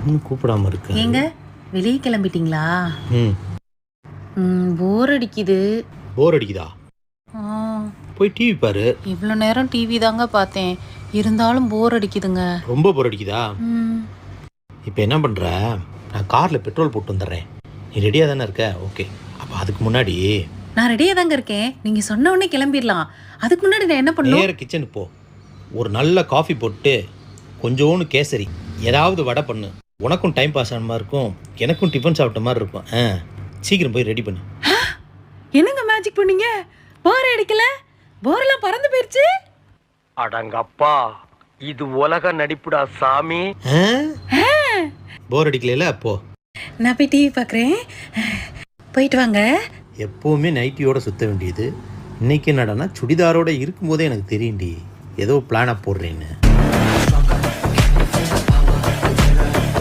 இன்னும் கூப்பிடாம இருக்கு. ஏங்க வெளியே கிளம்பிட்டீங்களா? ம் போர் அடிக்குது. போர் அடிக்குதா? ஆ, போய் டிவி பாரு. இவ்வளோ நேரம் டிவி தாங்க பார்த்தேன், இருந்தாலும் போர் அடிக்குதுங்க. ரொம்ப போர் அடிக்குதா? ம், இப்போ என்ன பண்ணுற, நான் காரில் பெட்ரோல் போட்டு வந்துடுறேன். நீ ரெடியாக தானே இருக்க? ஓகே. அப்போ அதுக்கு முன்னாடி நான் ரெடியாக தாங்க இருக்கேன். நீங்கள் சொன்ன உடனே கிளம்பிடலாம். அதுக்கு முன்னாடி நான் என்ன பண்ணணும்? நேர கிச்சனுக்கு போ. ஒரு நல்ல காஃபி போட்டு கொஞ்சோண்டு கேசரி, ஏதாவது வடை பண்ணு. உனக்கும் டைம் பாஸ் ஆன மாதிரி இருக்கும், எனக்கும் டிஃபன் சாப்பிட்ட மாதிரி இருக்கும். சீக்கிரம் போய் ரெடி பண்ணு. என்னங்க மேஜிக் பண்ணீங்க? போர் அடிக்கல? போரெல்லாம் பறந்து போயிடுச்சு. அடங்கப்பா, இது உலக நடிப்புடா சாமி. போர் அடிக்கல? அப்போ நான் போய் டிவி பார்க்குறேன். போயிட்டு வாங்க. எப்போவுமே நைட்டியோட சுற்ற வேண்டியது, இன்னைக்கு என்னடான்னா சுடிதாரோட இருக்கும்போதே எனக்கு தெரியும்டி ஏதோ பிளானாக போடுறேன்னு.